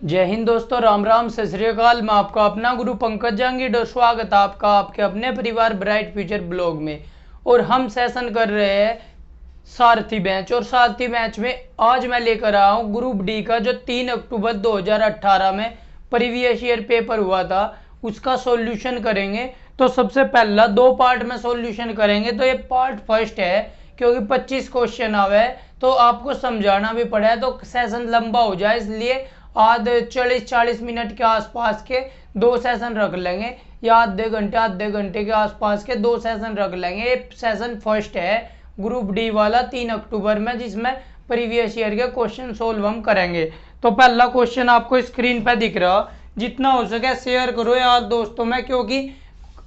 जय हिंद दोस्तों, राम राम, सत श्री अकाल। मैं आपका अपना गुरु पंकज जहांगीर और स्वागत है आपका आपके अपने परिवार ब्राइट फ्यूचर ब्लॉग में। और हम सेशन कर रहे हैं सारथी बैच। और सारथी बैच में आज मैं लेकर आया हूँ ग्रुप डी का जो 3 अक्टूबर 2018 में प्रीवियस ईयर पेपर हुआ था उसका सॉल्यूशन करेंगे। तो सबसे पहला 2 पार्ट में सॉल्यूशन करेंगे। तो ये पार्ट फर्स्ट है क्योंकि 25 क्वेश्चन आवे है तो आपको समझाना भी पड़ा है तो सेशन लंबा हो जाए, इसलिए आध 40-40 मिनट के आसपास के 2 सेशन रख लेंगे या आधे घंटे के आसपास के 2 सेशन रख लेंगे। ये सेशन फर्स्ट है ग्रुप डी वाला 3 अक्टूबर में, जिसमें प्रीवियस ईयर के क्वेश्चन सोल्व हम करेंगे। तो पहला क्वेश्चन आपको स्क्रीन पे दिख रहा, जितना हो सके शेयर करो यार दोस्तों में, क्योंकि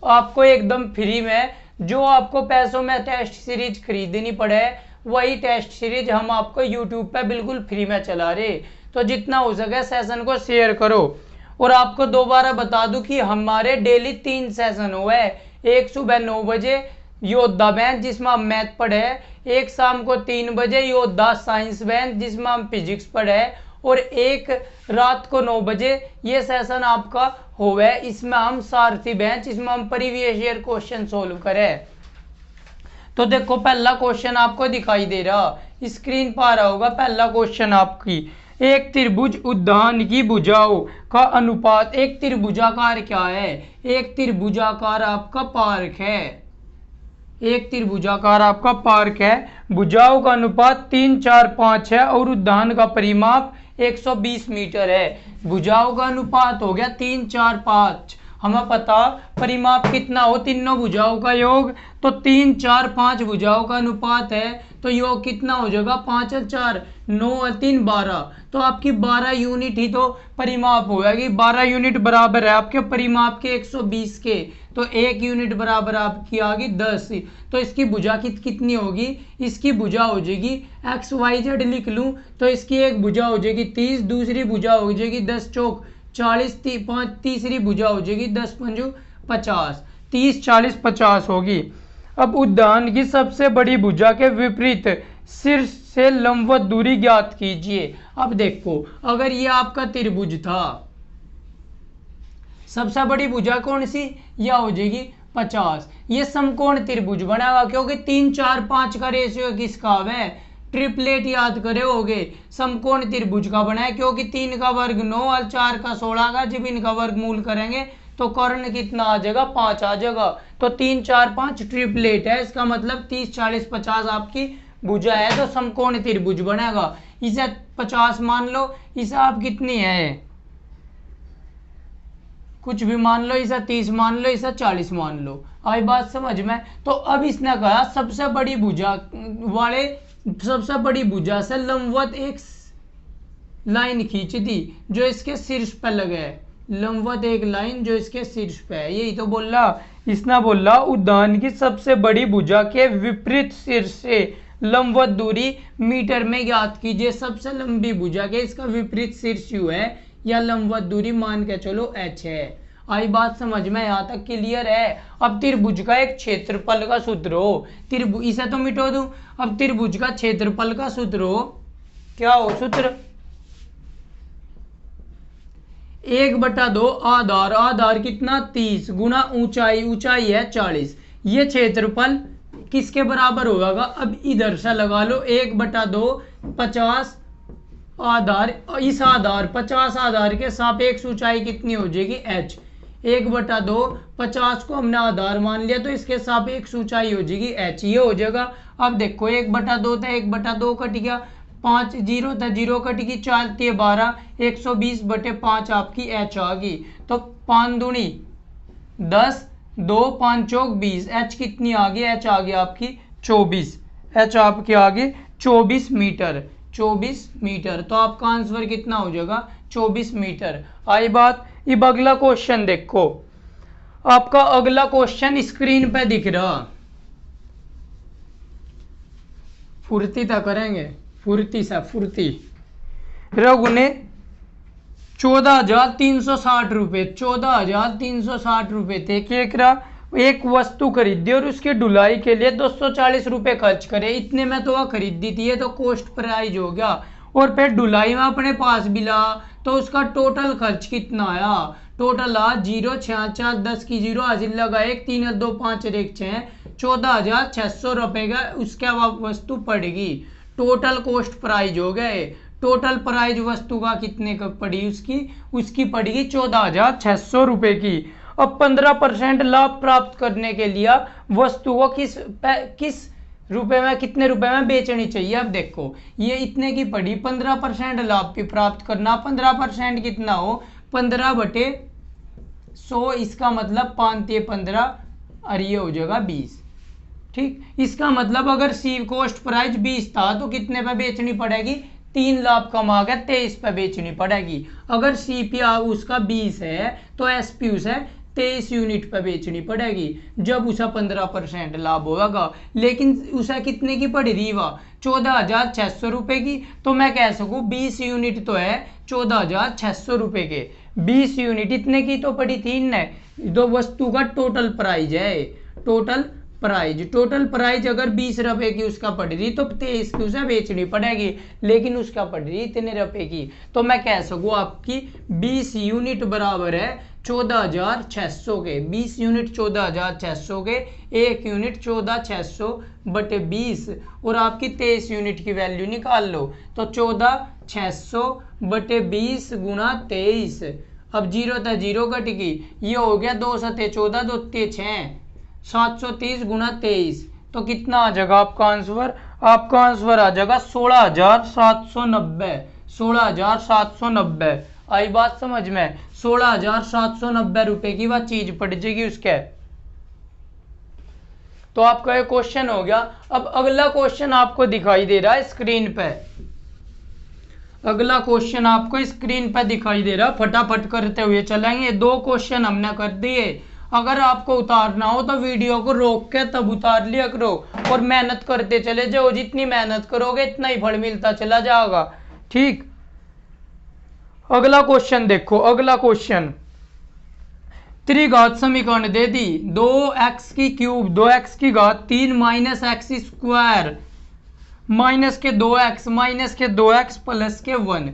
आपको एकदम फ्री में जो आपको पैसों में टेस्ट सीरीज खरीदनी पड़े वही टेस्ट सीरीज हम आपको यूट्यूब पे बिल्कुल फ्री में चला रहे। तो जितना हो सके सेशन को शेयर करो। और आपको दोबारा बता दूं कि हमारे डेली 3 सेशन हुए। एक सुबह 9 बजे योद्धा बेंच जिसमें हम मैथ पढ़े, एक शाम को 3 बजे योद्धा साइंस बेंच जिसमें हम फिजिक्स पढ़े, और एक रात को 9 बजे ये सेशन आपका होवे इसमें हम सारथी बेंच, इसमें हम प्रीवियस ईयर क्वेश्चन सोल्व करें। तो देखो पहला क्वेश्चन आपको दिखाई दे रहा, स्क्रीन पर आ रहा होगा। पहला क्वेश्चन आपकी, एक त्रिभुज उद्यान की भुजाओं का अनुपात। एक त्रिभुजाकार क्या है? एक त्रिभुजाकार आपका पार्क है। एक त्रिभुजाकार आपका पार्क है। भुजाओं का अनुपात 3, 4, 5 है और उद्यान का परिमाप 120 मीटर है। भुजाओं का अनुपात हो गया 3, 4, 5। हमें पता परिमाप कितना हो, तीनों भुजाओं का योग। तो 3, 4, 5 भुजाओं का अनुपात है तो योग कितना हो जाएगा? 5 और 4 9 और 3 12। तो आपकी 12 यूनिट ही तो परिमाप हो जाएगी। 12 यूनिट बराबर है आपके परिमाप के 120 के। तो 1 यूनिट बराबर आपकी आ गई 10। तो इसकी भुजा कितनी होगी? इसकी भुजा हो जाएगी XYZ लिख लूं तो इसकी एक भुजा हो जाएगी 30, दूसरी भुजा हो जाएगी 10 चौक 40, 5 तीसरी भुजा हो जाएगी 10 पंजू 50, 30, 40, 50 होगी। अब उद्यान की सबसे बड़ी भुजा के विपरीत शीर्ष से लंबवत दूरी ज्ञात कीजिए। अब देखो अगर ये आपका त्रिभुज था, सबसे बड़ी भुजा कौन सी? यह हो जाएगी 50। ये समकोण त्रिभुज बनेगा क्योंकि 3, 4, 5 का रेशियो किसका है? ट्रिपलेट याद करे होगे। समकोण त्रिभुज का बना है क्योंकि 3 का वर्ग 9 और 4 का 16 का, जब इनका वर्गमूल करेंगे तो कर्ण कितना आ जाएगा? 5 आ जाएगा। तो 3, 4, 5 ट्रिपलेट है, इसका मतलब 30, 40, 50 आपकी भुजा है तो समकोण त्रिभुज बनेगा। इसे 50 मान लो, इसे आप कितनी है कुछ भी मान लो, इसे 30 मान लो, इसे 40 मान लो। आई बात समझ में? तो अब इसने कहा सबसे बड़ी भुजा वाले, सबसे बड़ी भुजा से लंबवत एक लाइन खींच दी जो इसके शीर्ष पर लगे है। लंबवत एक लाइन जो इसके शीर्ष पे है, यही तो बोल रहा। इसने बोला उद्यान की सबसे बड़ी भुजा के विपरीत शीर्ष से लंबवत दूरी मीटर में ज्ञात कीजिए। सबसे लंबी भुजा के इसका विपरीत शीर्ष यू है या लंबवत दूरी मान के चलो h है। आई बात समझ में? यहाँ तक क्लियर है। अब त्रिभुज का एक क्षेत्रफल का सूत्र हो, त्रिभुज इसे तो मिटो दूं। अब त्रिभुज का क्षेत्रफल का सूत्र हो, क्या हो सूत्र? 1/2 आधार, आधार कितना? 30 गुना ऊंचाई, ऊंचाई है 40। ये क्षेत्रफल किसके बराबर होगा? अब इधर से लगा लो 1/2 50 आधार, इस आधार 50 आधार के सापेक्ष ऊंचाई कितनी हो जाएगी? h। 1/2 50 को हमने आधार मान लिया तो इसके सापेक्ष ऊंचाई हो जाएगी h, ये हो जाएगा। अब देखो 1/2 था, 1/2 कट गया, 5 0 था, 0 कट गई, 4 3 12, 120/5 आपकी h आ गई। तो 5 दूनी 10, 2 5 चौक 20, h कितनी आ गई? h आ गई आपकी 24, h आपकी आ गई 24 मीटर। 24 मीटर। तो आपका आंसर कितना हो जाएगा? 24 मीटर। आई बात? अब अगला क्वेश्चन देखो, आपका अगला क्वेश्चन स्क्रीन पे दिख रहा। फुर्ती तक करेंगे, फुर्ती सा फुर्ती। रघु ने 14,360 रुपये, 14,360 रुपये थे कि एक वस्तु खरीदी और उसकी ढुलाई के लिए 240 रुपये खर्च करे। इतने में तो वह खरीदी थी, ये तो कॉस्ट प्राइस हो गया। और फिर ढुलाई में अपने पास भी ला, तो उसका टोटल खर्च कितना आया, टोटल आ 0 6 4 10 की 0 हाजिर लगा 1 3 2 5 1 6 14,600 रुपए का उसके वस्तु पड़ेगी। टोटल कॉस्ट प्राइस हो गए, टोटल प्राइस वस्तु का कितने का पड़ी, उसकी पड़ेगी 14,600 रुपए की। अब 15% लाभ प्राप्त करने के लिए वस्तु को किस रुपए में, कितने रुपए में बेचनी चाहिए। अब देखो ये इतने की पड़ी, 15% लाभ की प्राप्त करना, 15% कितना हो 15/100, इसका मतलब 5×15 और ये हो जाएगा 20। ठीक, इसका मतलब अगर सी कॉस्ट प्राइस 20 था तो कितने पे बेचनी पड़ेगी, 3 लाभ कमा के 23 पे बेचनी पड़ेगी। अगर सीपी उसका 20 है तो एसपी उसे 23 यूनिट पे बेचनी पड़ेगी जब उसे 15% लाभ होगा। लेकिन उसे कितने की पड़ रही वह 14,600 रुपए की, तो मैं कह सकूं 20 यूनिट तो है 14,600 रुपए के, 20 यूनिट इतने की तो पड़ी थी ने, तो वस्तु का टोटल प्राइस है, टोटल प्राइस अगर 20 रुपए की उसका पड़ रही तो 23 की उसे बेचनी पड़ेगी, लेकिन उसका पड़ रही इतने रुपए की, तो मैं कह सकूं आपकी 20 यूनिट बराबर है 14,600 के, 20 यूनिट 14,600 के, 1 यूनिट 14,600/20 और आपकी 23 यूनिट की वैल्यू निकाल लो, तो 14,600/20 गुणा 23। अब 0 था 0 कट गई, ये हो गया 2 7 14 2 6 730 गुणा 23, तो कितना आ जाएगा आपका आंसर, आपका आंसर आ जाएगा 16,790, 16,790। आई बात समझ में, 16,790 रुपए की वह चीज पड़ जाएगी उसके। तो आपका ये क्वेश्चन हो गया। अब अगला क्वेश्चन आपको दिखाई दे रहा है स्क्रीन पे, अगला क्वेश्चन आपको स्क्रीन पे दिखाई दे रहा है, फटाफट करते हुए चलेंगे। 2 क्वेश्चन हमने कर दिए, अगर आपको उतारना हो तो वीडियो को रोक के तब उतार लिया करो और मेहनत करते चले जाओ, जितनी मेहनत करोगे इतना ही फल मिलता चला जाएगा। ठीक, अगला क्वेश्चन देखो, अगला क्वेश्चन त्रिघात समीकरण दे दी, 2x की क्यूब 2x की घात 3 माइनस एक्स स्क्वायर माइनस के 2x माइनस के 2x प्लस के 1,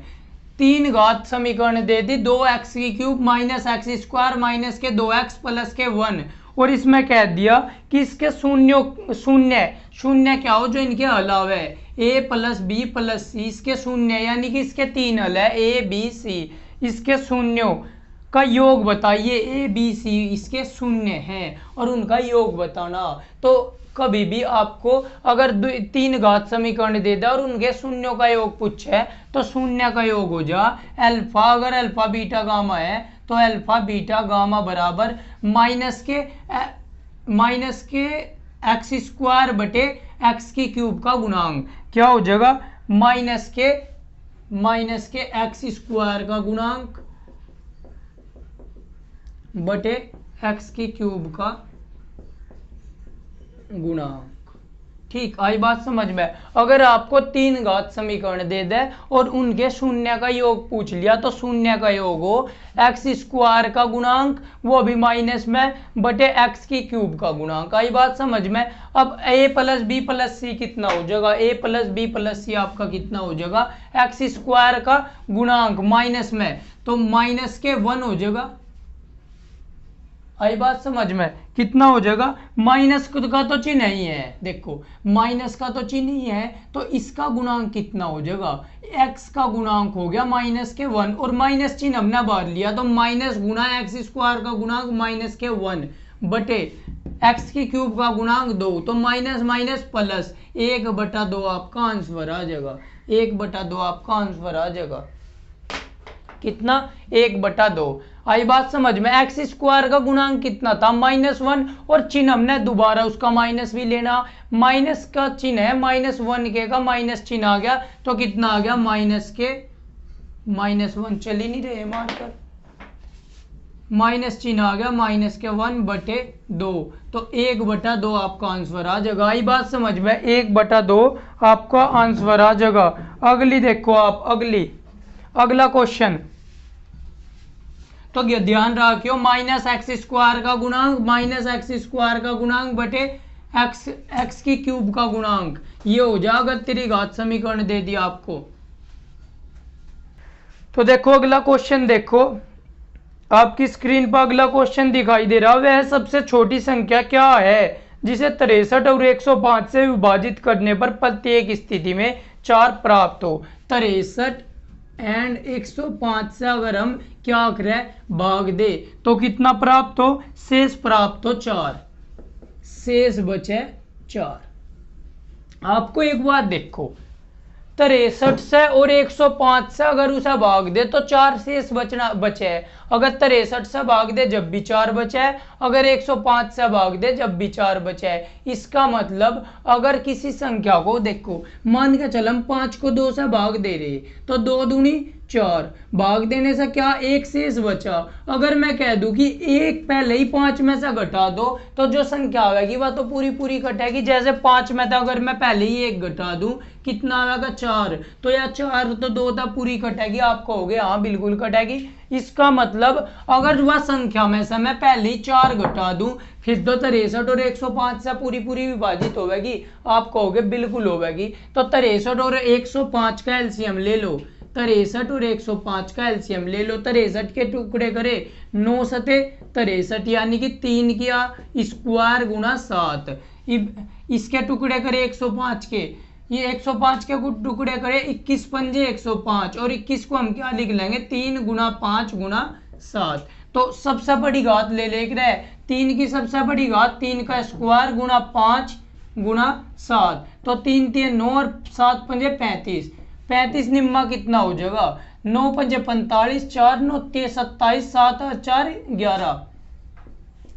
3 घात समीकरण दे दी, 2x की cube minus x square minus के 2x प्लस के 1, और इसमें कह दिया कि इसके शून्य क्या हो जो इनके अलावा है, a प्लस बी प्लस सी, इसके शून्य यानी कि इसके 3 हल है a b c, इसके शून्यों का योग बताइए, a b c इसके शून्य हैं और उनका योग बताना। तो कभी भी आपको अगर 3 घात समीकरण दे दे और उनके शून्यों का योग पूछे तो शून्य का योग हो जा अल्फा, अगर अल्फा बीटा गामा है तो अल्फा बीटा गामा बराबर माइनस के एक्स स्क्वायर बटे एक्स की क्यूब का गुणांक, क्या हो जाएगा माइनस के एक्स स्क्वायर का गुणांक बटे एक्स की क्यूब का गुणांक। ठीक, आई बात समझ में। अगर आपको 3 घात समीकरण दे दे और उनके शून्य का योग पूछ लिया तो शून्य का योग हो एक्स स्क्वायर का गुणांक, वो भी माइनस में बटे एक्स की क्यूब का गुणांक। आई बात समझ में। अब a प्लस बी प्लस सी कितना हो जाएगा, a प्लस बी प्लस सी आपका कितना हो जाएगा एक्स स्क्वायर का गुणांक माइनस में, तो माइनस के 1 हो जाएगा। आई बात समझ में, कितना हो जाएगा, माइनस का तो चिन्ह ही है, देखो माइनस का तो चिन्ह ही है, तो इसका गुणांक कितना हो जाएगा, x का गुणांक हो गया माइनस के 1 और माइनस चिन्ह हमने बाहर लिया तो माइनस गुना एक्स स्क्वायर का गुणांक माइनस के 1 बटे एक्स की क्यूब का गुणांक 2, तो माइनस माइनस प्लस 1/2 आपका आंसर आ जाएगा, 1/2 आपका आंसर आ जाएगा। कितना, 1/2। आई बात समझ में। एक्स स्क्वायर का गुणांक कितना था -1 और चिन्ह हमने दोबारा उसका माइनस भी लेना, माइनस का चिन्ह है -1 के का माइनस चिन्ह आ गया तो कितना आ गया -1 चल ही नहीं रहे मारकर, माइनस चिन्ह आ गया -1/2, तो 1/2 आपका आंसर आ जाएगा। आई बात समझ में, 1/2 आपका आंसर आ जाएगा। अगली देखो आप, अगला क्वेश्चन, तो ध्यान रखियो माइनस एक्स स्क्वायर का गुणांक बटे एक्स की क्यूब का गुणांक, ये हो जाएगा त्रिघात समीकरण दे दिया आपको, तो देखो अगला क्वेश्चन, देखो आपकी स्क्रीन पर अगला क्वेश्चन दिखाई दे रहा है। वह सबसे छोटी संख्या क्या है जिसे 63 और 105 से विभाजित करने पर प्रत्येक स्थिति में 4 प्राप्त हो। 63 एंड 105 से अगर हम क्या करें, भाग दे, तो कितना प्राप्त हो, शेष प्राप्त हो 4, शेष बचे 4। आपको एक बात देखो, 63 से और 105 से अगर उसे भाग दे तो 4 शेष बचे है। अगर 63 से भाग दे जब भी 4 बचे है, अगर 105 से भाग दे जब भी 4 बचे है। इसका मतलब अगर किसी संख्या को देखो, मान के चल हम 5 को 2 से भाग दे रहे, तो 2 दूनी 4, भाग देने से क्या, 1 शेष बचा। अगर मैं कह दूं कि 1 पहले ही 5 में से घटा दो तो जो संख्या आएगी वह तो पूरी पूरी कटेगी। जैसे 5 में था, अगर मैं पहले ही 1 घटा दूं कितना आएगा, 4, तो यह 4 तो 2 था, पूरी कटेगी। आप कहोगे हाँ बिल्कुल कटेगी। इसका मतलब अगर वह संख्या में से मैं पहले ही 4 घटा दूं फिर तो 63 और 105 से पूरी पूरी विभाजित होगी। आप कहोगे बिल्कुल होगी। तो 63 और 105 का एलसीएम ले लो, 63 और 105 का एलसीएम ले लो। 63 के टुकड़े करे 9 सते 63, यानी कि 3 किया स्क्वायर गुना 7। इसके टुकड़े करे 105 के, ये 105 के टुकड़े करे 21 पंजे 105, और 21 को हम क्या लिख लेंगे, 3 गुना 5 गुना 7। तो सबसे बड़ी घात ले रहे 3 की सबसे बड़ी घात 3 का स्क्वायर गुना 5 गुना 7, तो 3 3 9 और 7 पंजे 35, 35 निम्मा कितना हो जाएगा, 9 पंजे 45, 4 9 27, 7 और 4 11,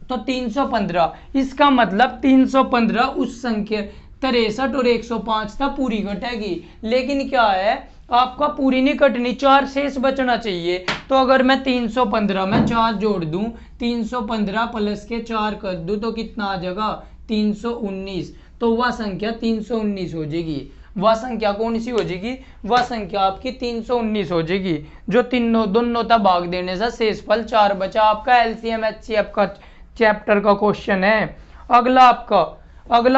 तो 315। इसका मतलब 315 उस संख्या 63 और 105 था पूरी कटेगी। लेकिन क्या है, आपका पूरी नहीं कटनी, 4 शेष बचना चाहिए। तो अगर मैं 315 में 4 जोड़ दूं, 315 प्लस के 4 कर दूं तो कितना आ जाएगा, 319। तो वह संख्या 319 हो जाएगी। वह संख्या कौन सी हो जाएगी, वह संख्या आपकी 319 हो जाएगी, जो दोनों तक भाग देने से शेषफल 4 बचा। आपका एलसीएम एचसीएफ का चैप्टर का क्वेश्चन है। अगला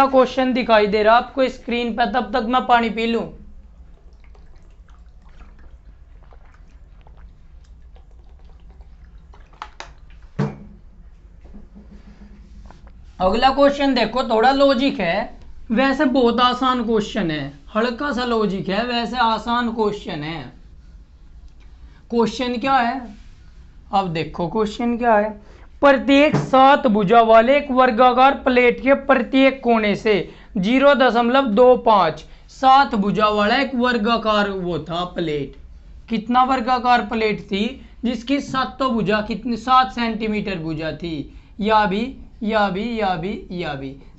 क्वेश्चन दिखाई दे रहा आपको स्क्रीन पर, तब तक मैं पानी पी लूं। अगला क्वेश्चन देखो, थोड़ा लॉजिक है, वैसे बहुत आसान क्वेश्चन है, हल्का सा लॉजिक है, वैसे आसान क्वेश्चन है। क्वेश्चन क्या है, अब देखो क्वेश्चन क्या है। प्रत्येक 7 भुजा वाले एक वर्गाकार प्लेट के प्रत्येक कोने से 0.25 7 भुजा वाला एक वर्गाकार वो था प्लेट। कितना वर्गाकार प्लेट थी, जिसकी 7 भुजा कितनी, 7 सेंटीमीटर भुजा थी। या भी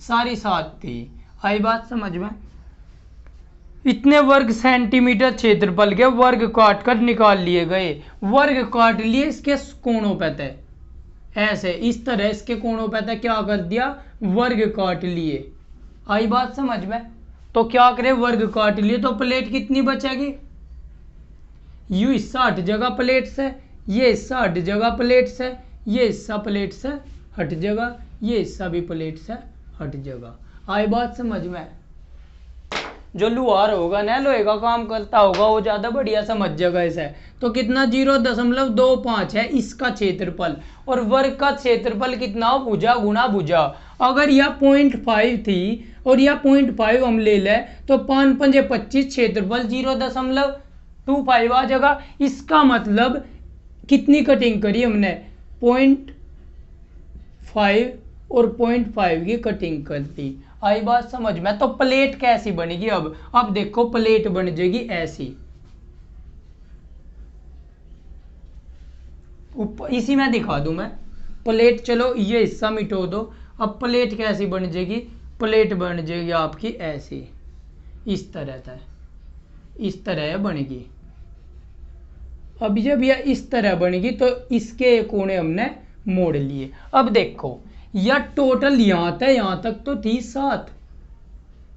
सारी 7 थी। आई बात समझ में। इतने वर्ग सेंटीमीटर क्षेत्रफल के वर्ग काट कर निकाल लिए गए। वर्ग काट लिए इसके कोणों पे थे, ऐसे इस तरह इसके कोणों पे थे, क्या कर दिया, वर्ग काट लिए। आई बात समझ में। तो क्या करे, वर्ग काट लिए तो प्लेट कितनी बचेगी, यू हिस्सा हट जगह प्लेट से, ये हिस्सा हट जगह प्लेट से, ये हिस्सा प्लेट से हट जगह, ये हिस्सा भी प्लेट से हट जगह। आई बात समझ में। जो लुहार होगा ना, लोहे का काम करता होगा, वो ज्यादा बढ़िया समझ जाएगा इसे। तो कितना 0.25 है इसका क्षेत्रफल, और वर्ग का क्षेत्रफल कितना हो, भुजा गुना भुजा। अगर यह 0.5 थी और यह 0.5 हम ले ले तो 5 पंजे 25, क्षेत्रफल 0.25 आ जाएगा। इसका मतलब कितनी कटिंग करी हमने, 0.5 और 0.5 की कटिंग कर दी। आई बात समझ में। तो प्लेट कैसी बनेगी, अब देखो प्लेट बन जाएगी ऐसी, इसी में दिखा दूं मैं प्लेट। चलो ये हिस्सा मिटो दो। अब प्लेट कैसी बन जाएगी, प्लेट बन जाएगी आपकी ऐसी, इस तरह था, इस तरह बनेगी। अब जब यह इस तरह बनेगी तो इसके कोने हमने मोड़ लिए। अब देखो यह टोटल यहां तक तो थी 7,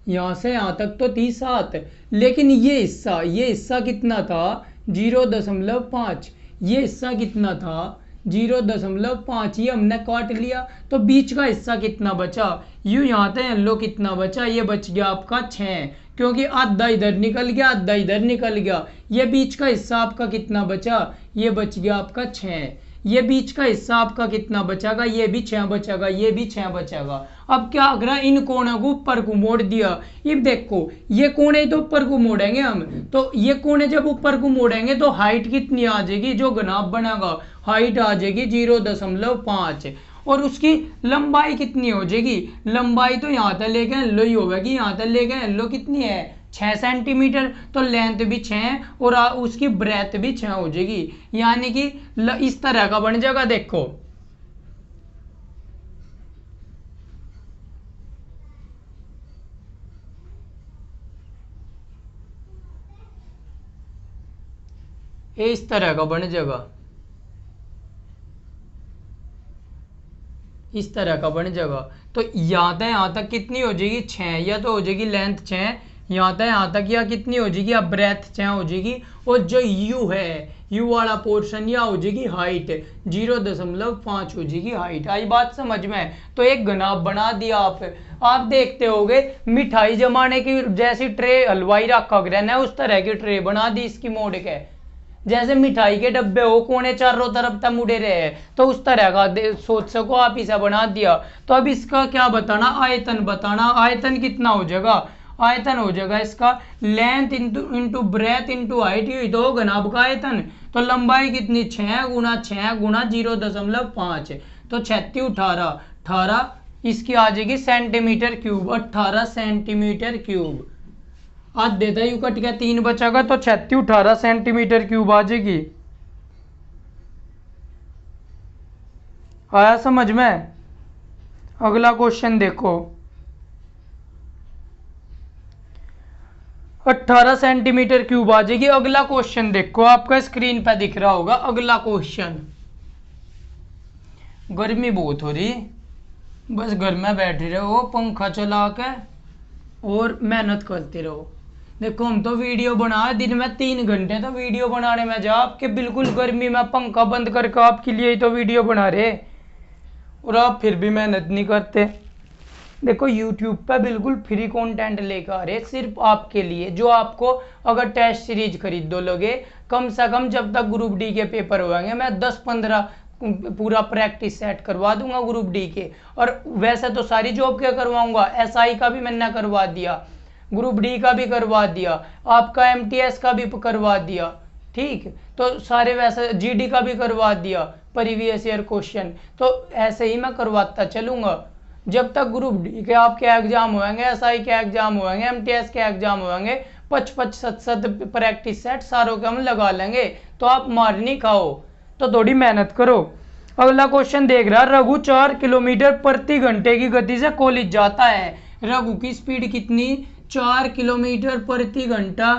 यहां से यहां तक तो थी 7, लेकिन ये हिस्सा कितना था, 0.5, ये हिस्सा कितना था 0.5, ये हमने काट लिया। तो बीच का हिस्सा कितना बचा, यू यहाँ थे लो कितना बचा, ये बच गया आपका 6, क्योंकि आधा इधर निकल गया, आधा इधर निकल गया। ये बीच का हिस्सा आपका कितना बचा, ये बच गया आपका 6। ये बीच का हिस्सा आपका कितना बचेगा, ये भी 6 बचेगा, ये भी 6 बचेगा। अब क्या करा, इन कोणों को ऊपर को मोड़ दिया। अब देखो ये कोने तो ऊपर को मोड़ेंगे हम, तो ये कोने जब ऊपर को मोड़ेंगे तो हाइट कितनी आ जाएगी, जो घनाभ बनेगा हाइट आ जाएगी 0.5, और उसकी लंबाई कितनी हो जाएगी, लंबाई तो यहाँ तक लेके लो ही होगी, यहाँ तक लेके लो कितनी है 6 सेंटीमीटर, तो लेंथ भी 6 और उसकी ब्रेथ भी 6 हो जाएगी, यानी कि इस तरह का बन जाएगा। देखो ये इस तरह का बन जाएगा, इस तरह का बन जाएगा। तो यहाँ तक कितनी हो जाएगी 6, या तो हो जाएगी लेंथ 6, यहाँ तक या कितनी हो जाएगी, या ब्रेथ 6 हो जाएगी, और जो यू है यू वाला पोर्शन या हो जाएगी हाइट 0.5 हो जाएगी हाइट। आई बात समझ में। तो एक घनाभ बना दिया आप देखते होगे मिठाई जमाने की जैसी ट्रे हलवाई रखा गया उस तरह की ट्रे बना दी इसकी मोड़ के, जैसे मिठाई के डब्बे हो कोने चारों तरफ तक मुड़े रहे, तो उस तरह का सोच सको आप इसे बना दिया। तो अब इसका क्या बताना, आयतन बताना। आयतन कितना हो जाएगा, आयतन हो जाएगा इसका length into breadth into height, ये तो घनाभ का आयतन। तो लंबाई कितनी 6 गुना 6 गुना 0.5, तो 36 18 18, इसकी आ जाएगी सेंटीमीटर क्यूब, 18 सेंटीमीटर क्यूब। आज देता यू कट गया 3 बचेगा, तो 36 18 सेंटीमीटर क्यूब आ जाएगी। आया समझ में। अगला क्वेश्चन देखो, 18 सेंटीमीटर क्यूब आ जाएगी। अगला क्वेश्चन देखो, आपका स्क्रीन पे दिख रहा होगा अगला क्वेश्चन। गर्मी बहुत हो रही, बस घर में बैठे रहो पंखा चला के और मेहनत करते रहो। देखो हम तो वीडियो बना दिन में 3 घंटे तो वीडियो बनाने में जा, आपके बिल्कुल गर्मी में पंखा बंद करके आपके लिए ही तो वीडियो बना रहे, और आप फिर भी मेहनत नहीं करते। देखो YouTube पे बिल्कुल फ्री कंटेंट लेकर आ रहे सिर्फ आपके लिए, जो आपको अगर टेस्ट सीरीज खरीद दो लोगे, कम से कम जब तक ग्रुप डी के पेपर होंगे मैं 10-15 पूरा प्रैक्टिस सेट करवा दूंगा ग्रुप डी के। और वैसे तो सारी जॉब के करवाऊंगा, SI का भी मैंने करवा दिया, ग्रुप डी का भी करवा दिया, आपका MTS का भी करवा दिया, ठीक। तो सारे वैसे GD का भी करवा दिया, प्रीवियस ईयर क्वेश्चन, तो ऐसे ही मैं करवाता चलूंगा जब तक ग्रुप डी के आपके एग्जाम होंगे, SI के एग्जाम होंगे, MTS के एग्जाम होंगे। 5-5 प्रैक्टिस सेट सारों के हम लगा लेंगे, तो आप मार नहीं खाओ, तो थोड़ी मेहनत करो। अगला क्वेश्चन देख रहा, रघु 4 किलोमीटर प्रति घंटे की गति से कॉलेज जाता है। रघु की स्पीड कितनी, 4 किलोमीटर प्रति घंटा,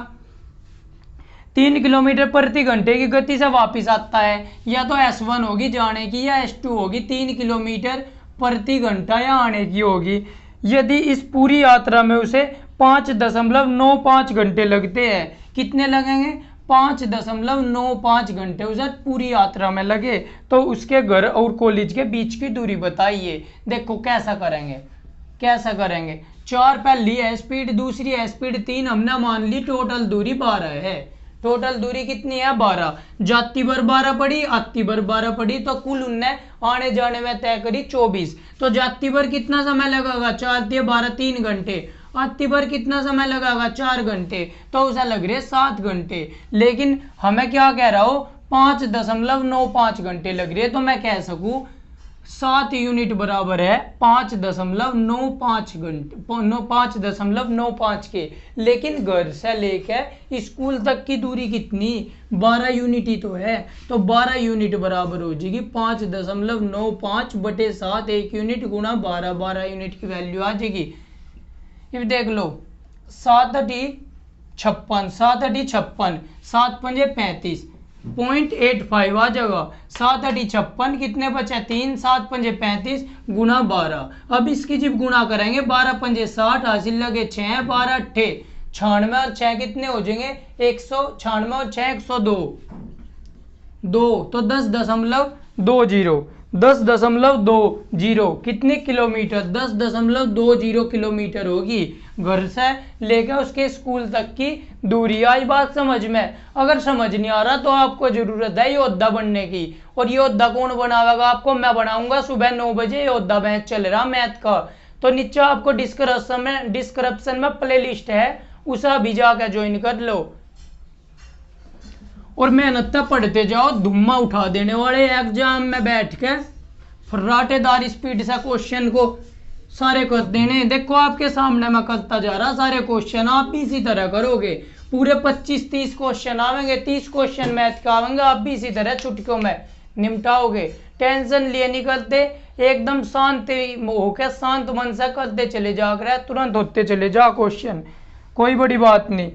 3 किलोमीटर प्रति घंटे की गति से वापस आता है। या तो S1 होगी जाने की, या S2 होगी 3 किलोमीटर प्रति घंटा या आने की होगी। यदि इस पूरी यात्रा में उसे 5.95 घंटे लगते हैं, कितने लगेंगे 5.95 घंटे उसे पूरी यात्रा में लगे, तो उसके घर और कॉलेज के बीच की दूरी बताइए। देखो कैसा करेंगे, कैसा करेंगे, 4 पहली है स्पीड, दूसरी है स्पीड 3, हमने मान ली टोटल दूरी 12 है। टोटल दूरी कितनी है 12, जाती भर 12 पड़ी, आती भर 12 पड़ी, तो कुल उनने आने जाने में तय करी 24। तो जाती भर कितना समय लगेगा, 4 × 12 3 घंटे, आती भर कितना समय लगेगा 4 घंटे, तो उसे लग रहे 7 घंटे। लेकिन हमें क्या कह रहा हो 5.95 घंटे लग रही है, तो मैं कह सकूं 7 यूनिट बराबर है 5.95 घंटे, 5.95 के। लेकिन घर से लेकर स्कूल तक की दूरी कितनी 12 यूनिट ही तो है, तो 12 यूनिट बराबर हो जाएगी 5.95 बटे 7, 1 यूनिट गुना 12, 12 यूनिट की वैल्यू आ जाएगी। अब देख लो 7 × 56, 7 × 56, 7 × 5 = 35, 0.85 आ जाएगा। 7 × 56 कितने बचे 3, 7 × 5 = 35 गुना 12। अब इसकी जब गुणा करेंगे 12 × 5 = 60, हासिल लगे 6, 12 × 8 = 96 और 6 कितने हो जाएंगे 196 और 6 102, 2 तो 10.20। 10.20 कितने किलोमीटर, 10.20 किलोमीटर होगी घर से लेकर उसके स्कूल तक की दूरी। आई बात समझ में? अगर समझ नहीं आ रहा तो आपको जरूरत है योद्धा बनने की। और योद्धा कौन बनावेगा आपको? मैं बनाऊंगा। सुबह 9 बजे योद्धा बैच चल रहा मैथ का। तो नीचे आपको डिस्क्रिप्शन में प्ले लिस्ट है, उसे अभी जाकर ज्वाइन कर लो और मेहनत से पढ़ते जाओ। धुम्मा उठा देने वाले एग्जाम में बैठ के फर्राटेदार स्पीड से क्वेश्चन को सारे कर देने। देखो आपके सामने मैं करता जा रहा सारे क्वेश्चन, आप भी इसी तरह करोगे। पूरे 25-30 क्वेश्चन आवेंगे, 30 क्वेश्चन मैथ के आवेंगे, आप भी इसी तरह चुटकियों में निपटाओगे। टेंशन लिए नहीं करते, एकदम शांत होकर शांत मन से करते चले जा कर, तुरंत होते चले जा क्वेश्चन, कोई बड़ी बात नहीं।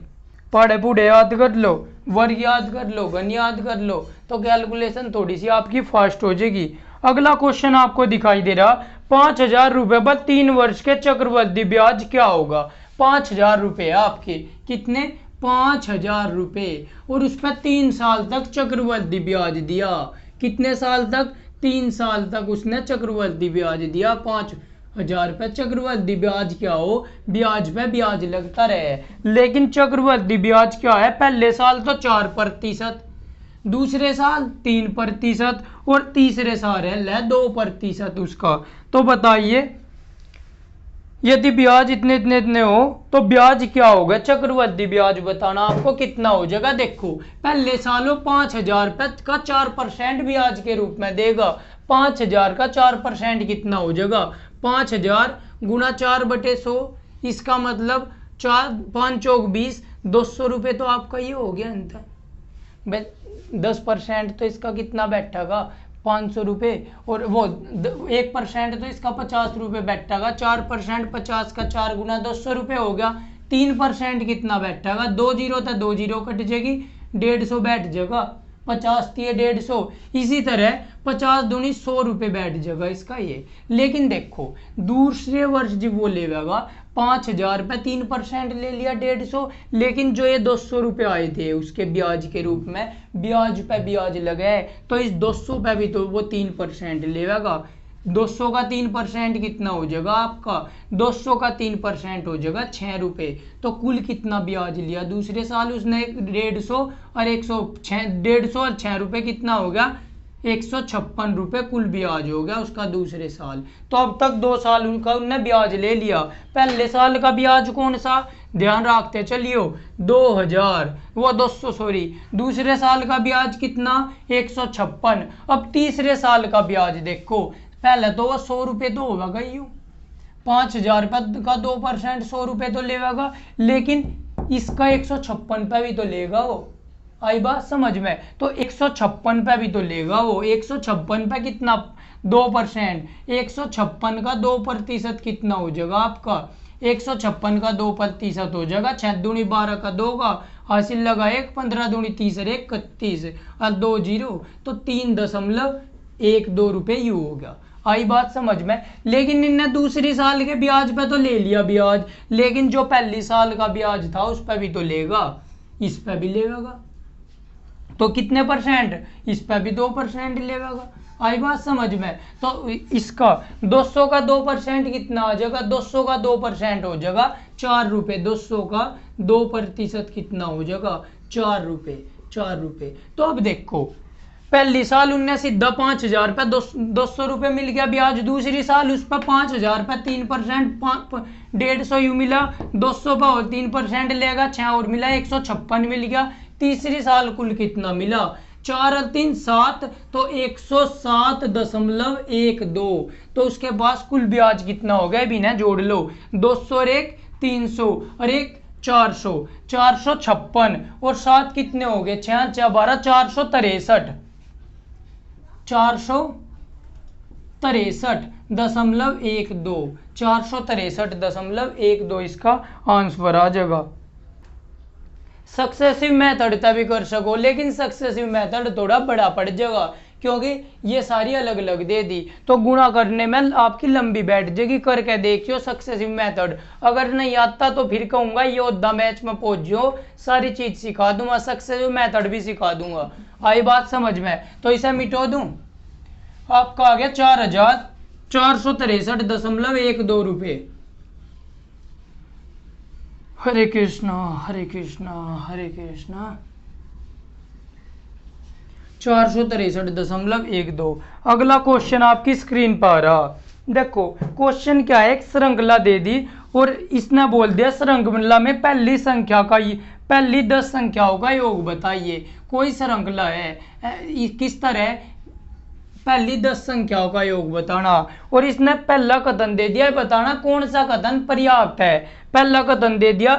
पढ़े पूढ़े याद कर लो, वर्ग याद कर लो, घन याद कर लो, तो कैलकुलेशन थोड़ी सी आपकी फास्ट हो जाएगी। अगला क्वेश्चन आपको दिखाई दे रहा, 5,000 रुपए पर 3 वर्ष के चक्रवृद्धि ब्याज क्या होगा? 5,000 रुपए आपके, कितने? 5,000 रुपए, और उस पर 3 साल तक चक्रवृद्धि ब्याज दिया। कितने साल तक? 3 साल तक उसने चक्रवृद्धि ब्याज दिया। 5,000 रुपये चक्रवृद्धि ब्याज क्या हो? ब्याज पे ब्याज लगता रहे। लेकिन चक्रवृद्धि ब्याज क्या है? पहले साल तो 4%, दूसरे साल 3% और तीसरे साल है 2% उसका। तो बताइए यदि ब्याज इतने इतने इतने हो तो ब्याज क्या होगा? चक्रवृद्धि ब्याज बताना आपको कितना हो जाएगा। देखो पहले सालों 5,000 रुपये का 4% ब्याज के रूप में देगा। 5,000 का 4% कितना हो जाएगा? 5,000 गुना 4/100, इसका मतलब 4×5 = 20, 200 रुपये तो आपका ये हो गया अंतर। 10% तो इसका कितना बैठेगा? 500 रुपये, और वो 1% तो इसका 50 रुपये बैठेगा। 4% 50 का 4 गुना 200 रुपये हो गया। 3% कितना बैठेगा? 2 जीरो तो 2 जीरो कट जाएगी, 150 बैठ जाएगा। 50 थी 150, इसी तरह 50 दूनी 100 रुपये बैठ जाएगा इसका ये। लेकिन देखो दूसरे वर्ष जब वो लेगा 5,000 रुपये 3% ले लिया 150, लेकिन जो ये 200 रुपये आए थे उसके ब्याज के रूप में, ब्याज पे ब्याज लगे, तो इस 200 पे भी तो वो 3% लेगा। 200 का 3% कितना हो जाएगा आपका? 200 का 3% हो जाएगा 6 रुपये। तो कुल कितना ब्याज लिया दूसरे साल उसने? 150 और 150 और 6 रुपये कितना हो गया? 156 रुपये कुल ब्याज हो गया उसका दूसरे साल। तो अब तक 2 साल उनका उनने ब्याज ले लिया। पहले साल का ब्याज कौन सा? ध्यान रखते चलियो, 2,000, वो 200 सॉरी। दूसरे साल का ब्याज कितना? 156। अब तीसरे साल का ब्याज देखो, पहले तो वो 100 रुपये तो होगा ही, 5,000 रुपये का 2% 100 रुपये तो लेगा, लेकिन इसका 156 पे भी तो लेगा वो। आई बात समझ में? तो 156 पे भी तो लेगा वो। 156 पे कितना? 2%। 156 का 2% कितना हो जाएगा आपका? 156 का 2% हो जाएगा 6 दूनी 12 का 2 का हासिल लगा 1, 15 दूनी 30 और 1 31 और 2 जीरो, तो 3.12 रुपये यू हो गया। आई बात समझ में? लेकिन इनने दूसरी साल के ब्याज पे तो ले लिया ब्याज, लेकिन जो पहली साल का ब्याज था उस पर भी तो लेगा, इस पर भी लेगा। तो कितने %? इस पर भी 2% लेगा। आई बात समझ में? तो इसका 200 का 2% कितना आ जाएगा? 200 का 2% हो जाएगा 4 रुपये। 200 का 2% कितना हो जाएगा? 4 रुपये। 4 रुपये। तो अब देखो पहली साल उनने सीधा 5,000 रुपये 200 रुपये मिल गया ब्याज। दूसरी साल उस पर 5,000 रुपये 3% 150 यू मिला। 200 पर और 3% लेगा, 6 और मिला 156 मिल गया। तीसरी साल कुल कितना मिला? 4 और 3 7, तो 107.12। तो उसके पास कुल ब्याज कितना हो गया? भी ना जोड़ लो, 200 और 1 300 और 1 400, 456 और 7 कितने हो गए? 6 6 12 463, 463.12, 463.12 इसका आंसर आ जाएगा। सक्सेसिव मेथड तभी कर सको, लेकिन सक्सेसिव मेथड थोड़ा बड़ा पड़ जाएगा क्योंकि ये सारी अलग अलग दे दी, तो गुणा करने में आपकी लंबी बैठ जाएगी। करके देखियो सक्सेसिव मेथड, अगर नहीं आता तो फिर कहूंगा योद्धा मैच में पहुंच जाओ, सारी चीज सिखा दूंगा, सक्सेसिव मेथड भी सिखा दूंगा। आई बात समझ में? तो इसे मिटो दूं, आपका आ गया 4,463.12 रुपये। हरे कृष्णा हरे कृष्णा हरे कृष्णा। 463.12। अगला क्वेश्चन आपकी स्क्रीन पर आ रहा। देखो क्वेश्चन क्या है, एक श्रृंखला दे दी और इसने बोल दिया श्रृंखला में पहली संख्या का पहली 10 संख्याओं का योग बताइए। कोई श्रृंखला है, किस तरह पहली 10 संख्याओं का योग बताना, और इसने पहला कथन दे दिया बताना कौन सा कथन पर्याप्त है। पहला कथन दे दिया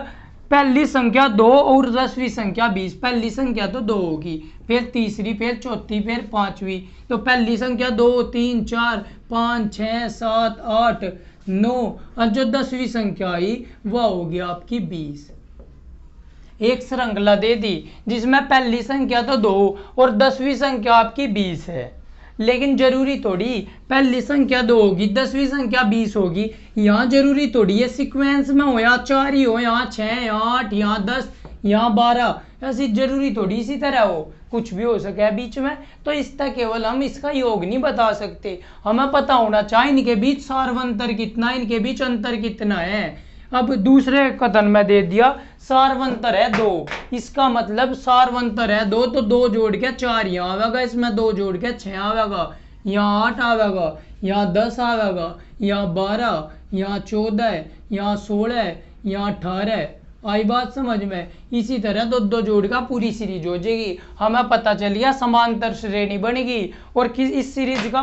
पहली संख्या 2 और 10वीं संख्या 20। पहली संख्या तो 2 होगी, फिर तीसरी, फिर चौथी, फिर पांचवी। तो पहली संख्या 2 3 4 5 6 7 8 9 और जो 10वीं संख्या आई वह होगी आपकी 20। एक श्रृंखला दे दी जिसमें पहली संख्या तो 2 और 10वीं संख्या आपकी 20 है, लेकिन जरूरी थोड़ी पहली संख्या 2 होगी 10वीं संख्या 20 होगी। यहाँ जरूरी थोड़ी ये सीक्वेंस में हो, यहाँ 4 ही हो, यहाँ 6, यहाँ 8, यहाँ 10, यहाँ 12, ऐसी जरूरी थोड़ी इसी तरह हो, कुछ भी हो सके बीच में। तो इसका केवल हम इसका योग नहीं बता सकते, हमें पता होना चाहिए इनके बीच सार्वंतर कितना, इनके बीच अंतर कितना है। अब दूसरे कथन में दे दिया सार्वंतर है 2, इसका मतलब सार्वंतर है 2 तो 2 जोड़ के 4 यहाँ आवेगा, इसमें 2 जोड़ के 6 आवेगा, यहाँ 8 आवेगा, यहाँ 10 आवेगा, यहाँ 12, यहाँ 14, यहाँ 16, यहाँ 18। आई बात समझ में। इसी तरह 2 जोड़ का पूरी सीरीज हो जाएगी, हमें पता चल गया समांतर श्रेणी बनेगी। और इस सीरीज का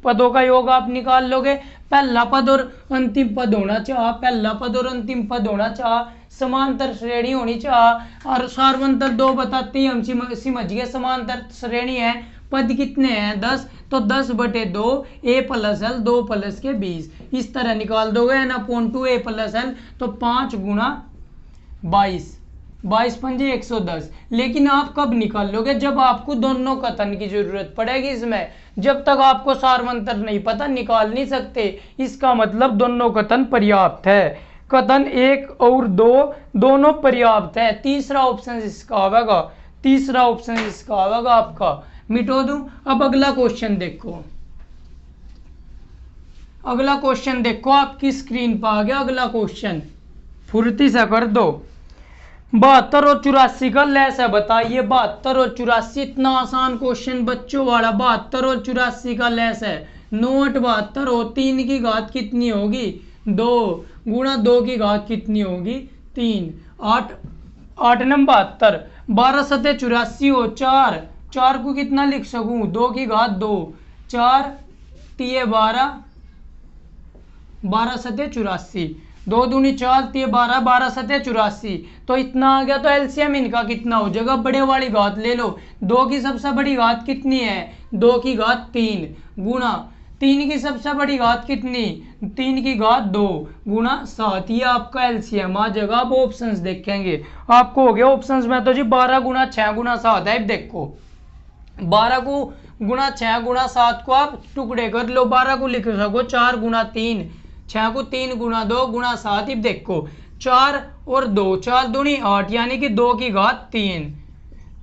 पदों का योग आप निकाल लोगे, पहला पद और अंतिम पद होना चाह, पहला पद और अंतिम पद होना चाह, समांतर श्रेणी होनी चाह। और सार्वंतर 2 बताते ही हम समझ गए समांतर श्रेणी है। पद कितने हैं 10, तो 10/2 a + l 2 + के 20। इस तरह निकाल दोगे n/2 a + l, तो 5 × 22, 22 पंजे 110। लेकिन आप कब निकाल लोगे, जब आपको दोनों कथन की जरूरत पड़ेगी इसमें। जब तक आपको सार्वंतर नहीं पता निकाल नहीं सकते। इसका मतलब दोनों कथन पर्याप्त है, कथन 1 और 2 दोनों पर्याप्त है। तीसरा ऑप्शन इसका आवेगा, तीसरा ऑप्शन इसका आवेगा आपका। मिटो दूं। अब अगला क्वेश्चन देखो, अगला क्वेश्चन देखो आपकी स्क्रीन पर आ गया। अगला क्वेश्चन फुर्ती से कर दो। 72 और 84 का लैस है बताइए। 72 और 84 इतना आसान क्वेश्चन बच्चों वाला। 72 और 84 का लैस है 9 × 72 हो, 3 की घात कितनी होगी 2 × 2 की घात कितनी होगी 3, 8 8 × 72, 12 × 84 हो 4, 4 को कितना लिख सकूं 2 की घात 2, 4 × 12, 12 × 84, 2 दूनी 4 × 12, 12 × 84। तो इतना आ गया। तो एलसीएम इनका कितना हो जाएगा, बड़े वाली घात ले लो। 2 की सबसे बड़ी घात कितनी है 2 की घात 3 गुणा 3 की सबसे बड़ी घात कितनी 3 की घात 2 गुणा 7। ये आपका एलसीएम आ जाएगा। अब ऑप्शंस देखेंगे, आपको हो गया ऑप्शंस में तो जी 12 × 6 × 7 है। देखो 12 को गुणा 6 × 7 को आप टुकड़े कर लो, 12 को लिख सको 4 × 3, 6 को 3 × 2 × 7। देखो 4 और 2, 4 दूनी 8 यानी कि 2 की घात 3,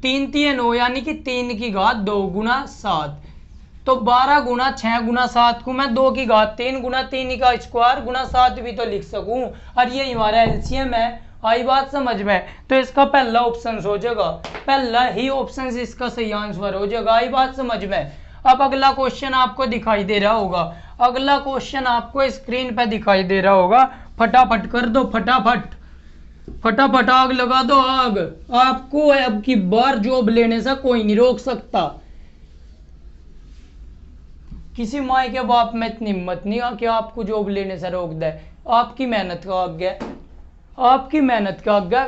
3 3 9 यानी कि 3 की घात 2 गुणा 7। तो 12 × 6 × 7 को मैं 2 की घात 3 गुणा 3 का स्क्वायर गुणा 7 भी तो लिख सकूं, और ये हमारा एलसीएम है। आई बात समझ में। तो इसका पहला ऑप्शन हो जाएगा, पहला ही ऑप्शन इसका सही आंसर हो जाएगा। आई बात समझ में। अब अगला क्वेश्चन आपको दिखाई दे रहा होगा, अगला क्वेश्चन आपको स्क्रीन पे दिखाई दे रहा होगा। फटाफट कर दो, फटाफट फटाफट आग लगा दो आग। आपको अब की बार जॉब लेने से कोई नहीं रोक सकता। किसी माई के बाप में इतनी हिम्मत नहीं है कि आपको जॉब लेने से रोक दे। आपकी मेहनत का आगे, आपकी मेहनत का आगे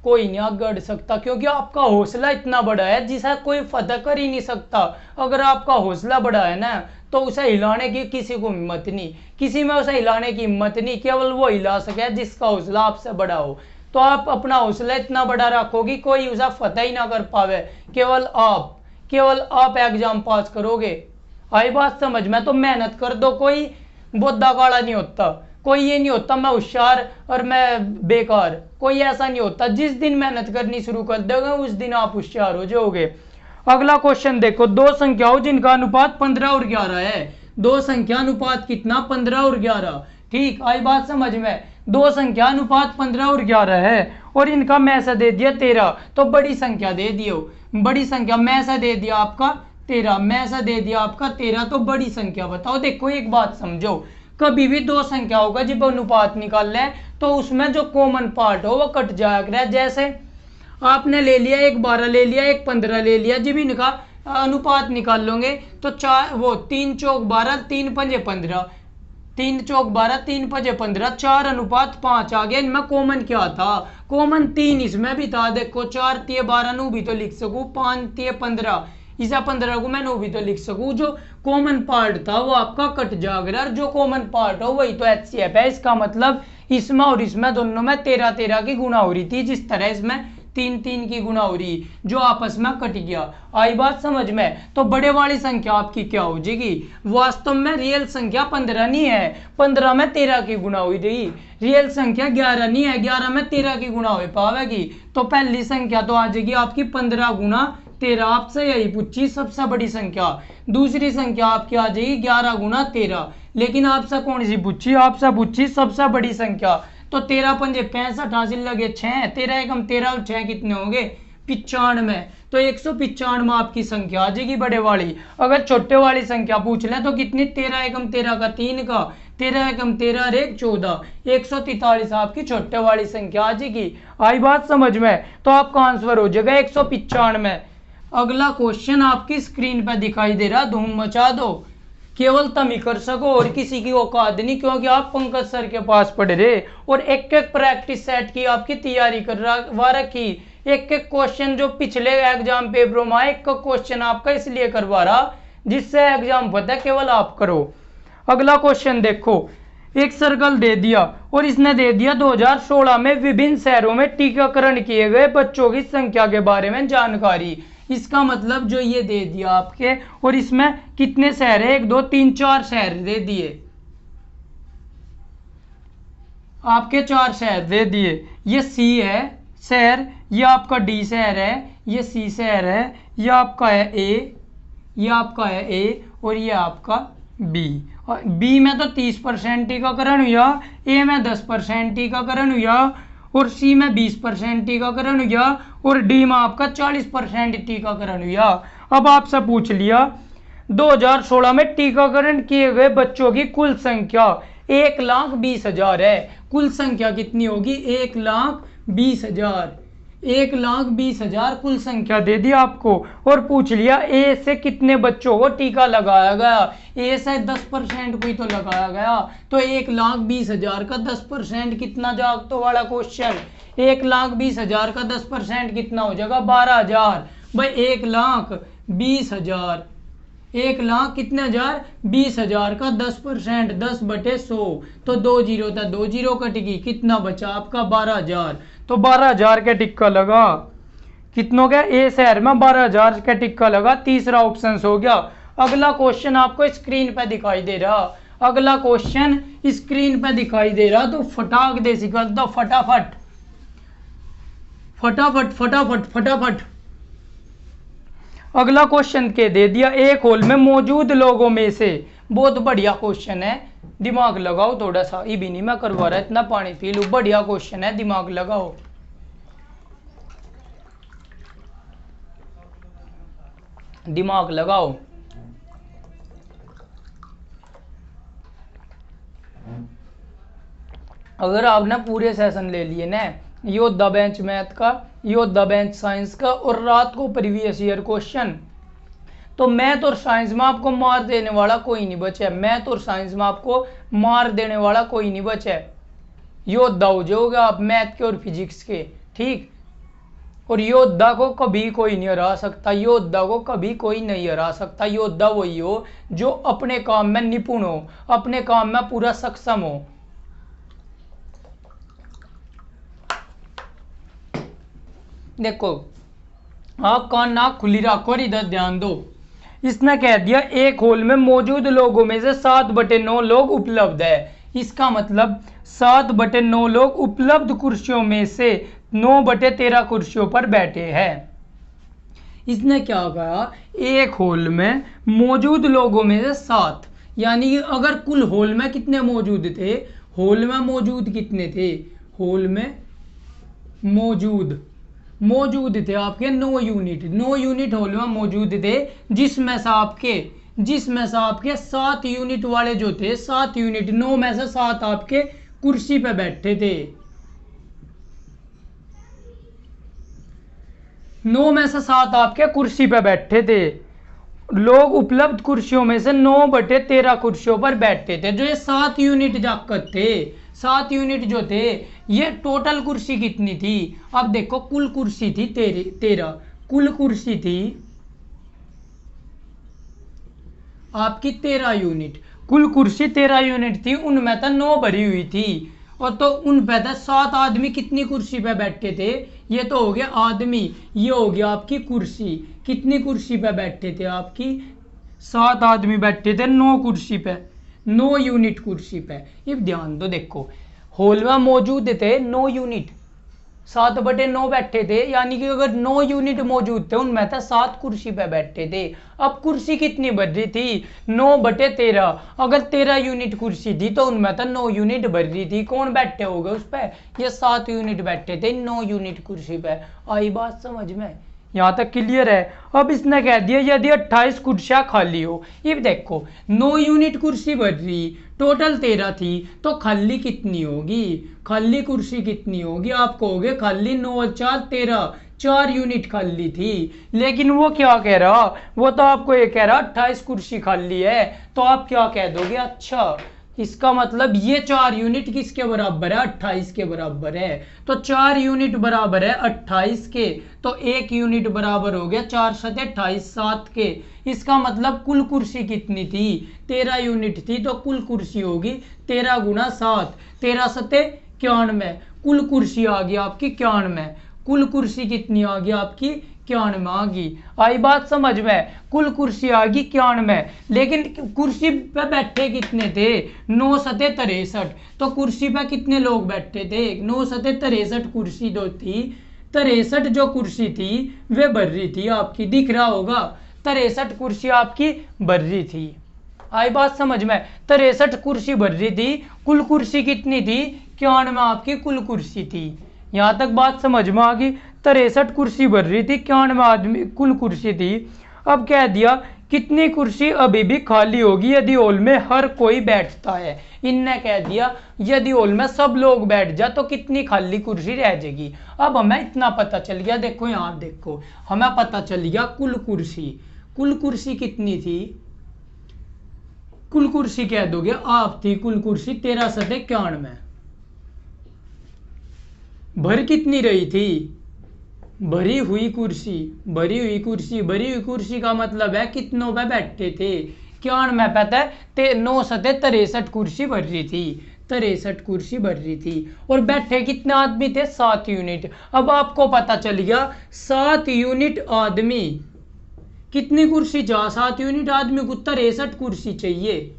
कोई नहीं आगे बढ़ सकता, क्योंकि आपका हौसला इतना बड़ा है जिसे कोई फतह कर ही नहीं सकता। अगर आपका हौसला बड़ा है ना तो उसे हिलाने की किसी को हिम्मत नहीं, किसी में उसे हिलाने की हिम्मत नहीं, केवल वो हिला सके जिसका हौसला आपसे बड़ा हो। तो आप अपना हौसला इतना बड़ा रखो कि कोई उसे फतह ही ना कर पावे, केवल आप एग्जाम पास करोगे। आई बात समझ में। तो मेहनत कर दो, कोई बोधा काला नहीं होता, कोई ये नहीं होता मैं होशियार और मैं बेकार, कोई ऐसा नहीं होता। जिस दिन मेहनत करनी शुरू कर दोगे उस दिन आप होशियार हो जाओगे। अगला क्वेश्चन देखो, दो संख्याओं जिनका अनुपात 15 और 11 है। दो संख्या अनुपात कितना? 15 और 11। ठीक, आई बात समझ में? दो संख्या अनुपात 15 और 11 है और इनका मैं से दे दिया 13, तो बड़ी संख्या दे दियो। बड़ी संख्या मैं से दे दिया आपका 13, मैं से दे दिया आपका 13, तो बड़ी संख्या बताओ। देखो एक बात समझो, कभी भी दो संख्याओं का जब अनुपात निकाल ले तो उसमें जो कॉमन पार्ट हो वो कट जाया करे। जैसे आपने ले लिया एक 12 ले लिया, एक 15 ले लिया, जब इनका अनुपात निकाल लोगे तो 3 चौक 12, 3 पंजे 15, 3 चौक 12, 3 पंजे 15, 4 अनुपात 5 आ गया। इनमें कॉमन क्या था? कॉमन 3 इसमें भी था। देखो 4 तिये 12 नू भी तो लिख सकूं, 5 तिये 15, इसा 15 को मैं नू भी तो लिख सकूं। जो कॉमन पार्ट था वो आपका कट जाएगा, जो कॉमन पार्ट हो वही तो HCF है। इसका मतलब इसमें और इसमें दोनों में 13 13 की गुणा हो रही थी, जिस तरह इसमें 3 3 की गुणा हो रही, जो आपस में कट गया। आई बात समझ में? तो बड़े वाली संख्या आपकी क्या हो जाएगी? वास्तव में रियल संख्या 15 नहीं है, 15 में 13 की गुणा हुई रही। रियल संख्या 11 नहीं है, 11 में 13 की गुणा हो पावेगी। तो पहली संख्या तो आ जाएगी आपकी 15 गुना 13, आपसे यही पूछी सबसे बड़ी संख्या। दूसरी संख्या आपकी आ जाएगी 11 गुना 13, लेकिन आपसे कौन सी पूछी? आपसे पूछी सबसे बड़ी संख्या। तो 13 पंजे 65, हासिल लगे 6, 13 एकम 13 और 6 कितने होंगे? 95। तो 195 आपकी संख्या आ जाएगी बड़े वाली। अगर छोटे वाली संख्या पूछ ले तो कितनी? 13 एकम 13 का 3 का, 13 एकम 13 और 1 14, 143 आपकी छोटे वाली संख्या आ जाएगी। आई बात समझ में? तो आपका आंसर हो जाएगा 195। अगला क्वेश्चन आपकी स्क्रीन पर दिखाई दे रहा, धूम मचा दो। केवल तुम ही कर सको और किसी की औकात नहीं, क्योंकि आप पंकज सर के पास पढ़ रहे और एक एक प्रैक्टिस सेट की आपकी तैयारी करवा रखी। एक एक क्वेश्चन जो पिछले एग्जाम पेपरों में एक क्वेश्चन आपका इसलिए करवा रहा जिससे एग्जाम पता केवल आप करो। अगला क्वेश्चन देखो, एक सर्कल दे दिया और इसने दे दिया 2016 में विभिन्न शहरों में टीकाकरण किए गए बच्चों की संख्या के बारे में जानकारी। इसका मतलब जो ये दे दिया आपके, और इसमें कितने शहर है? 1 2 3 4 शहर दे दिए आपके, 4 शहर दे दिए। ये C है शहर, ये आपका D शहर है, ये C शहर है, ये आपका है A, ये आपका है A और ये आपका B। B में तो 30% टीकाकरण हुआ, A में 10% टीकाकरण हुआ और C में 20% टीकाकरण हुआ और D में आपका 40% टीकाकरण हुआ। अब आपसे पूछ लिया 2016 में टीकाकरण किए गए बच्चों की कुल संख्या 1,20,000 है। कुल संख्या कितनी होगी? 1,20,000। 1,20,000 कुल संख्या दे दी आपको और पूछ लिया ए से कितने बच्चों को टीका लगाया गया। ए से 10% को ही तो लगाया गया, तो 1,20,000 का 10% कितना जागतो वाला क्वेश्चन। 1,20,000 का 10% कितना हो जाएगा? 12,000। भाई 1,20,000, 1,00,000 कितने हजार? 20,000 का 10%, 10/100, तो 2 जीरो था, 2 जीरो कटेगी, कितना बचा आपका? 12,000। तो 12,000 का टिक्का लगा। कितनों का? ए शहर में 12,000 का टिक्का लगा। तीसरा ऑप्शन हो गया। अगला क्वेश्चन आपको स्क्रीन पे दिखाई दे रहा, अगला क्वेश्चन स्क्रीन पे दिखाई दे रहा, तो फटाक दे सिखा दो, फटाफट फटाफट फटाफट फटाफट। अगला क्वेश्चन के दे दिया, एक हॉल में मौजूद लोगों में से, बहुत बढ़िया क्वेश्चन है, दिमाग लगाओ थोड़ा सा। ये भी नहीं मैं करवा रहा, इतना पानी पी लूं। बढ़िया क्वेश्चन है, दिमाग लगाओ। दिमाग लगाओ। अगर आपने पूरे सेशन ले लिए ना, योद्धा बेंच मैथ का, योद्धा बेंच साइंस का और रात को प्रीवियस ईयर क्वेश्चन, तो मैथ और साइंस में आपको मार देने वाला कोई नहीं बचा। मैथ और साइंस में आपको मार देने वाला कोई नहीं बचा। योद्धा हो जाओगे आप मैथ के और फिजिक्स के, ठीक। और योद्धा को कभी कोई नहीं हरा सकता, योद्धा को कभी कोई नहीं हरा सकता। योद्धा वही हो जो अपने काम में निपुण हो, अपने काम में पूरा सक्षम हो। देखो आप कान नाक खुली रखो और इधर ध्यान दो। इसने कह दिया एक हॉल में मौजूद लोगों में से 7/9 लोग उपलब्ध है। इसका मतलब 7/9 लोग उपलब्ध कुर्सियों में से 9/13 कुर्सियों पर बैठे हैं। इसने क्या कहा, एक होल में मौजूद लोगों में से 7, यानी कि अगर कुल होल में कितने मौजूद थे, होल में मौजूद कितने थे, होल में मौजूद थे आपके 9 यूनिट, 9 यूनिट होल में मौजूद थे, जिसमें से आपके 7 यूनिट वाले जो थे, 7 यूनिट, 9 में से 7 आपके कुर्सी पे बैठे थे, 9 में से 7 आपके कुर्सी पे बैठे थे। लोग उपलब्ध कुर्सियों में से 9/13 कुर्सियों पर बैठते थे। जो ये 7 यूनिट जाकर थे, 7 यूनिट जो थे, ये टोटल कुर्सी कितनी थी, अब देखो कुल कुर्सी थी 13, कुल कुर्सी थी आपकी 13 यूनिट, कुल कुर्सी 13 यूनिट थी, उनमें तो 9 भरी हुई थी, और तो उन पे तो 7 आदमी कितनी कुर्सी पे बैठे थे, ये तो हो गया आदमी, ये हो गया आपकी कुर्सी, कितनी कुर्सी पे बैठे थे आपकी, 7 आदमी बैठे थे 9 कुर्सी पे, 9 यूनिट कुर्सी पे। ये ध्यान दो, देखो हॉल में मौजूद थे 9 यूनिट, 7/9 बैठे थे, यानी कि अगर 9 यूनिट मौजूद थे, उनमें था 7 कुर्सी पे बैठे थे। अब कुर्सी कितनी बढ़ रही थी, 9/13, अगर 13 यूनिट कुर्सी थी तो उनमें था 9 यूनिट बढ़ रही थी, कौन बैठे होंगे उस पे, ये 7 यूनिट बैठे थे 9 यूनिट कुर्सी पे। आई बात समझ में, यहाँ तक क्लियर है। अब इसने कह दिया यदि 28 कुर्सियां खाली हो, ये देखो 9 यूनिट कुर्सी बढ़ रही, टोटल 13 थी, तो खाली कितनी होगी, खाली कुर्सी कितनी होगी, आप कहोगे खाली 9 और 4 13, 4 यूनिट खाली थी, लेकिन वो क्या कह रहा, वो तो आपको ये कह रहा 28 कुर्सी खाली है, तो आप क्या कह दोगे, अच्छा इसका मतलब ये 4 यूनिट किसके बराबर है, 28 के बराबर है, तो 4 यूनिट बराबर है 28 के, तो 1 यूनिट बराबर हो गया 4 7 28, 7 के, इसका मतलब कुल कुर्सी कितनी थी, 13 यूनिट थी, तो कुल कुर्सी होगी 13 गुना 7, 13 7 91, कुल कुर्सी आ गई आपकी 91, कुल कुर्सी कितनी आ गई आपकी 91 आ गई। आई बात समझ में, कुल कुर्सी आ गई 91, लेकिन कुर्सी पे बैठे कितने थे, 9 7 63, तो कुर्सी पे कितने लोग बैठे थे, 9 7 63 कुर्सी जो थी, 63 जो कुर्सी थी वे भर रही थी आपकी, दिख रहा होगा 63 कुर्सी आपकी भर रही थी। आई बात समझ में, 63 कुर्सी भर रही थी, कुल कुर्सी कितनी थी 91 आपकी कुल कुर्सी थी। यहाँ तक बात समझ में आ गई, 63 कुर्सी भर रही थी, 91 आदमी कुल कुर्सी थी। अब कह दिया कितनी कुर्सी अभी भी खाली होगी यदि हॉल में हर कोई बैठता है, इनने कह दिया यदि हॉल में सब लोग बैठ जा तो कितनी खाली कुर्सी रह जाएगी। अब हमें इतना पता चल गया, देखो यहाँ देखो, हमें पता चल गया कुल कुर्सी कितनी थी, कुल कुर्सी कह दोगे आप थी कुल कुर्सी 13 7 91, भर कितनी रही थी, भरी हुई कुर्सी का मतलब है कितनों पे बैठे थे, 91 में पता है 9 7 63 कुर्सी भर रही थी, 63 कुर्सी भर रही थी, और बैठे कितने आदमी थे 7 यूनिट। अब आपको पता चल गया 7 यूनिट आदमी, कितनी कुर्सी चाहिए, 7 यूनिट आदमी को 63 कुर्सी चाहिए,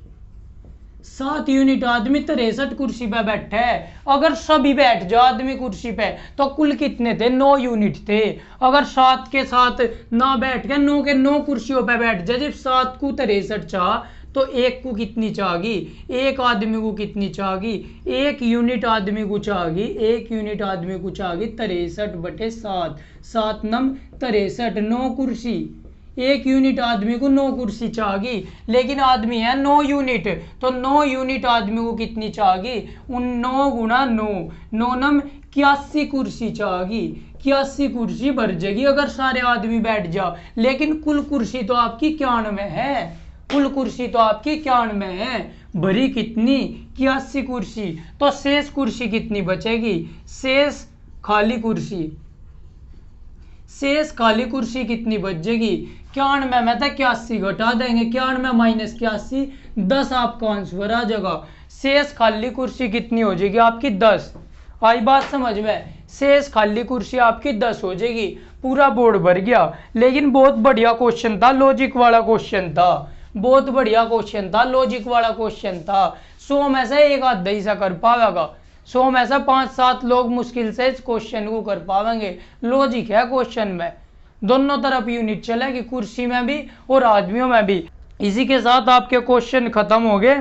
7 यूनिट आदमी 63 कुर्सी पे बैठे है, अगर सभी बैठ जाओ आदमी कुर्सी पे तो कुल कितने थे 9 यूनिट थे, अगर 7 के साथ ना बैठ के 9 के 9 कुर्सियों पे बैठ जाए, जब 7 को 63 चाह तो 1 को कितनी चाहगी, 1 आदमी को कितनी चाहगी, 1 यूनिट आदमी को चाहगी, 1 यूनिट आदमी को चाहगी 63/7, 7 9 63, 9 कुर्सी, 1 यूनिट आदमी को 9 कुर्सी चाहगी, लेकिन आदमी है 9 यूनिट, तो 9 यूनिट आदमी को कितनी चाहगी, उन 9 गुना 9, 9 9 81 कुर्सी चाहगी, 81 कुर्सी भर जाएगी अगर सारे आदमी बैठ जाओ, लेकिन कुल कुर्सी तो आपकी 91 है, कुल कुर्सी तो आपकी 91 है, भरी कितनी 81 कुर्सी, तो शेष कुर्सी कितनी बचेगी, शेष खाली कुर्सी कितनी बच जाएगी, 91 में था 81 घटा देंगे, 91 माइनस 81, 10 आपका आंसर आ जाएगा, शेष खाली कुर्सी कितनी हो जाएगी आपकी 10। आई बात समझ में, शेष खाली कुर्सी आपकी 10 हो जाएगी। पूरा बोर्ड भर गया, लेकिन बहुत बढ़िया क्वेश्चन था, लॉजिक वाला क्वेश्चन था, बहुत बढ़िया क्वेश्चन था, लॉजिक वाला क्वेश्चन था। 100 में से एक आधा ही सा कर पाएगा, 100 में से 5 7 लोग मुश्किल से इस क्वेश्चन को कर पाएंगे, लॉजिक है क्वेश्चन में, दोनों तरफ यूनिट चलेगी, कुर्सी में भी और आदमियों में भी। इसी के साथ आपके क्वेश्चन खत्म हो गए।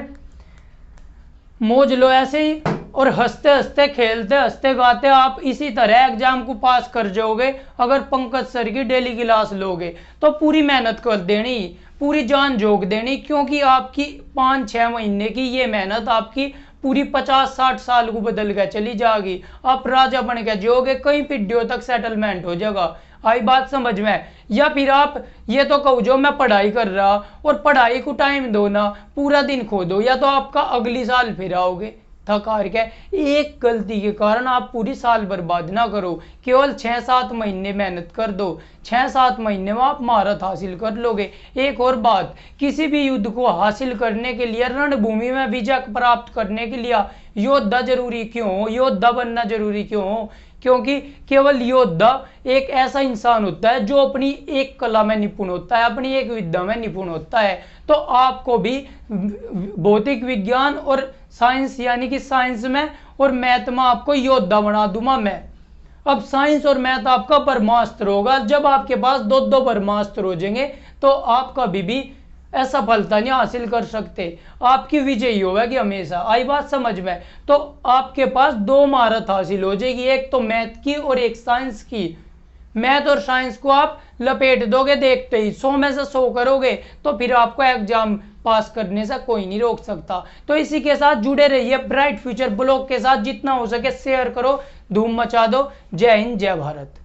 मौज लो ऐसे ही, और हंसते हंसते खेलते हंसते गाते आप इसी तरह एग्जाम को पास कर जाओगे। अगर पंकज सर की डेली क्लास लोगे तो पूरी मेहनत कर देनी, पूरी जान झोंक देनी, क्योंकि आपकी 5-6 महीने की ये मेहनत आपकी पूरी 50-60 साल को बदल के चली जाएगी। आप राजा बन के जियोगे, कई पीढ़ियों तक सेटलमेंट हो जाएगा। आई बात समझ में? या फिर आप ये तो कहो जो मैं पढ़ाई कर रहा, और पढ़ाई को टाइम दो ना, पूरा दिन खो दो, या तो आपका अगली साल फिर आओगे थक हार के। एक गलती के कारण आप पूरी साल बर्बाद ना करो, केवल 6-7 महीने मेहनत कर दो, 6-7 महीने में आप महारत हासिल कर लोगे। एक और बात, किसी भी युद्ध को हासिल करने के लिए, रणभूमि में विजय प्राप्त करने के लिए योद्धा जरूरी क्यों हो, योद्धा बनना जरूरी क्यों हो? क्योंकि केवल योद्धा एक ऐसा इंसान होता है जो अपनी एक कला में निपुण होता है, अपनी एक विद्या में निपुण होता है। तो आपको भी भौतिक विज्ञान और साइंस, यानी कि साइंस में और मैथ में आपको योद्धा बना दूंगा मैं। अब साइंस और मैथ आपका ब्रह्मास्त्र होगा। जब आपके पास दो ब्रह्मास्त्र हो जाएंगे तो आप कभी भी असफलता नहीं हासिल कर सकते, आपकी विजय ही होगा कि हमेशा। आई बात समझ में? तो आपके पास 2 महारत हासिल हो जाएगी, एक तो मैथ की और एक साइंस की। मैथ और साइंस को आप लपेट दोगे देखते ही, 100 में से 100 करोगे तो फिर आपको एग्जाम पास करने से कोई नहीं रोक सकता। तो इसी के साथ जुड़े रहिए ब्राइट फ्यूचर ब्लॉग के साथ, जितना हो सके शेयर करो, धूम मचा दो। जय हिंद, जय भारत।